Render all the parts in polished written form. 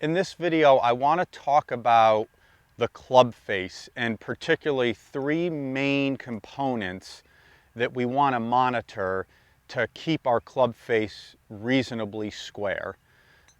In this video, I want to talk about the club face and particularly three main components that we want to monitor to keep our club face reasonably square.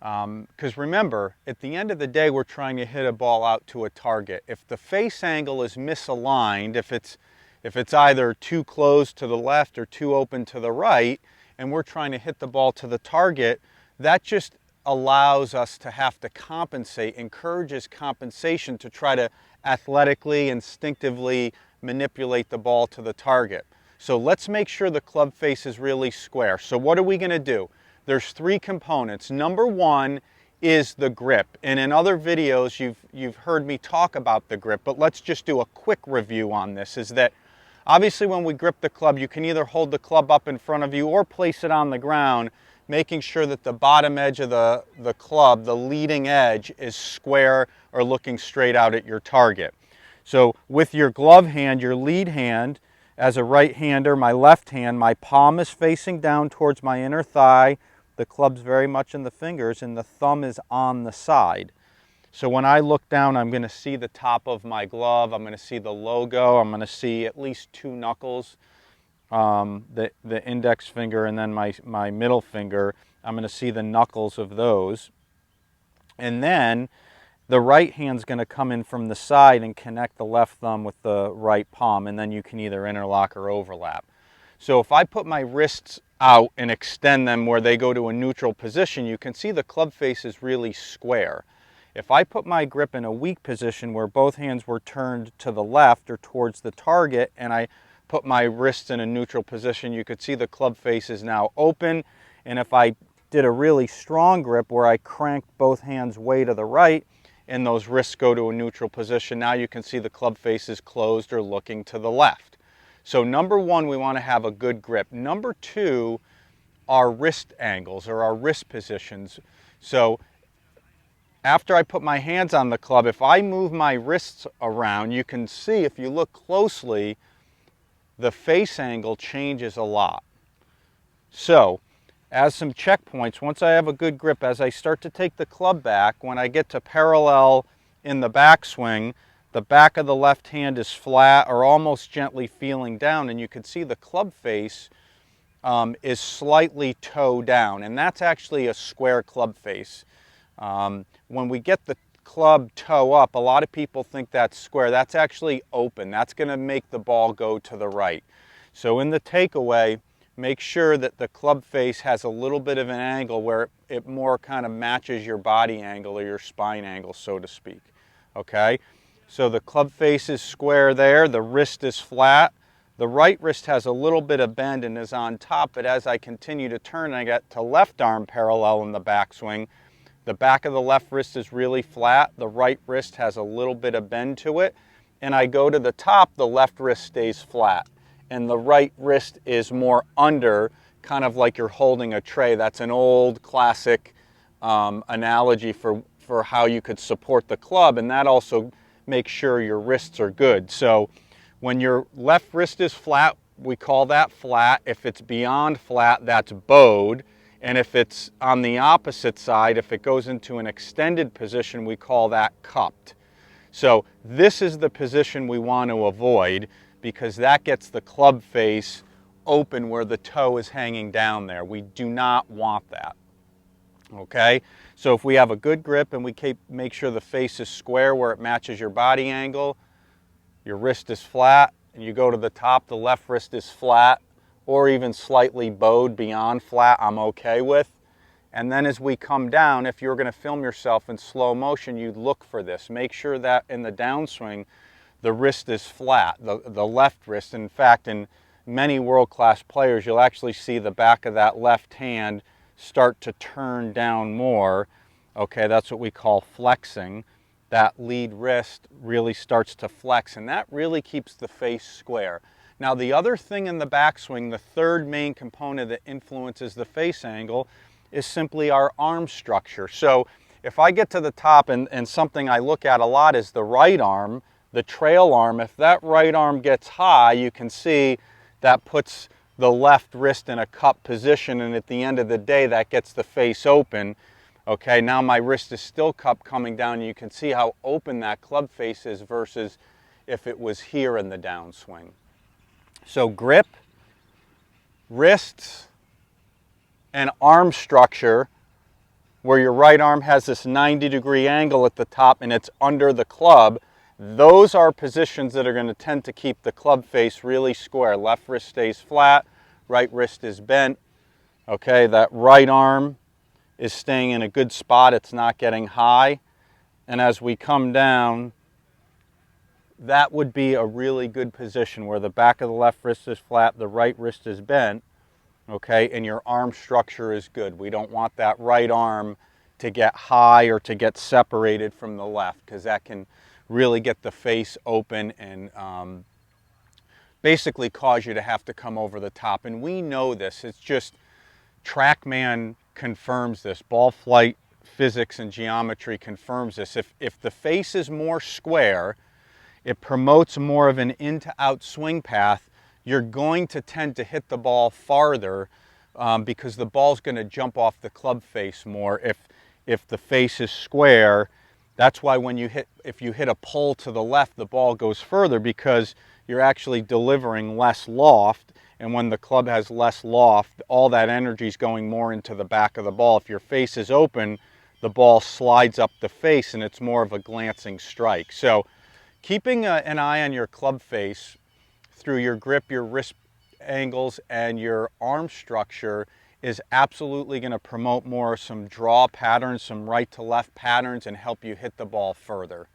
Because remember, at the end of the day, we're trying to hit a ball out to a target. If the face angle is misaligned, if it's either too close to the left or too open to the right, and we're trying to hit the ball to the target, that just allows us to have to compensate, encourages compensation to try to athletically, instinctively manipulate the ball to the target. So let's make sure the club face is really square. So what are we going to do? There's three components. Number one is the grip. And in other videos, you've heard me talk about the grip, but let's just do a quick review on this. Is that obviously when we grip the club, you can either hold the club up in front of you or place it on the ground, making sure that the bottom edge of the club, the leading edge, is square or looking straight out at your target. So with your glove hand, your lead hand, as a right-hander, my left hand, my palm is facing down towards my inner thigh, the club's very much in the fingers, and the thumb is on the side. So when I look down, I'm going to see the top of my glove, I'm going to see the logo, I'm going to see at least two knuckles, the index finger and then my middle finger. I'm going to see the knuckles of those. And then the right hand's going to come in from the side and connect the left thumb with the right palm, and then you can either interlock or overlap. So if I put my wrists out and extend them where they go to a neutral position, you can see the club face is really square. If I put my grip in a weak position where both hands were turned to the left or towards the target, and I put my wrists in a neutral position, you could see the club face is now open. And if I did a really strong grip where I cranked both hands way to the right and those wrists go to a neutral position, now you can see the club face is closed or looking to the left. So number one, we want to have a good grip. Number two are wrist angles or our wrist positions. So after I put my hands on the club, if I move my wrists around, you can see, if you look closely, the face angle changes a lot. So as some checkpoints, once I have a good grip, as I start to take the club back, when I get to parallel in the backswing, the back of the left hand is flat or almost gently feeling down, and you can see the club face is slightly toe down, and that's actually a square club face. When we get the club toe up, a lot of people think that's square. That's actually open. That's going to make the ball go to the right. So in the takeaway, make sure that the club face has a little bit of an angle where it more kind of matches your body angle or your spine angle, so to speak. Okay? So the club face is square there. The wrist is flat. The right wrist has a little bit of bend and is on top, but as I continue to turn and I get to left arm parallel in the backswing, the back of the left wrist is really flat. The right wrist has a little bit of bend to it. And I go to the top, the left wrist stays flat. And the right wrist is more under, kind of like you're holding a tray. That's an old classic analogy for how you could support the club. And that also makes sure your wrists are good. So when your left wrist is flat, we call that flat. If it's beyond flat, that's bowed. And if it's on the opposite side, if it goes into an extended position, we call that cupped. So this is the position we want to avoid because that gets the club face open where the toe is hanging down there. We do not want that. Okay? So if we have a good grip and we make sure the face is square where it matches your body angle, your wrist is flat, and you go to the top, the left wrist is flat, or even slightly bowed beyond flat, I'm okay with. And then as we come down, if you're going to film yourself in slow motion, you look for this. Make sure that in the downswing, the wrist is flat, the left wrist. In fact, in many world-class players, you'll actually see the back of that left hand start to turn down more. Okay, that's what we call flexing. That lead wrist really starts to flex, and that really keeps the face square. Now the other thing in the backswing, the third main component that influences the face angle, is simply our arm structure. So if I get to the top, and something I look at a lot is the right arm, the trail arm. If that right arm gets high, you can see that puts the left wrist in a cup position, and at the end of the day that gets the face open. Okay, now my wrist is still cupped coming down. You can see how open that club face is versus if it was here in the downswing. So grip, wrists, and arm structure, where your right arm has this 90-degree angle at the top and it's under the club, those are positions that are going to tend to keep the club face really square. Left wrist stays flat, right wrist is bent. Okay, that right arm is staying in a good spot, it's not getting high. And as we come down, that would be a really good position where the back of the left wrist is flat, the right wrist is bent, okay, and your arm structure is good. We don't want that right arm to get high or to get separated from the left, because that can really get the face open and basically cause you to have to come over the top. And we know this, it's just TrackMan confirms this. Ball flight physics and geometry confirms this. If the face is more square, it promotes more of an in to out swing path. You're going to tend to hit the ball farther because the ball's going to jump off the club face more if the face is square. That's why when if you hit a pull to the left, the ball goes further, because you're actually delivering less loft. And when the club has less loft, all that energy is going more into the back of the ball. If your face is open, the ball slides up the face and it's more of a glancing strike. So keeping an eye on your club face through your grip, your wrist angles, and your arm structure is absolutely going to promote more some draw patterns, some right to left patterns, and help you hit the ball further.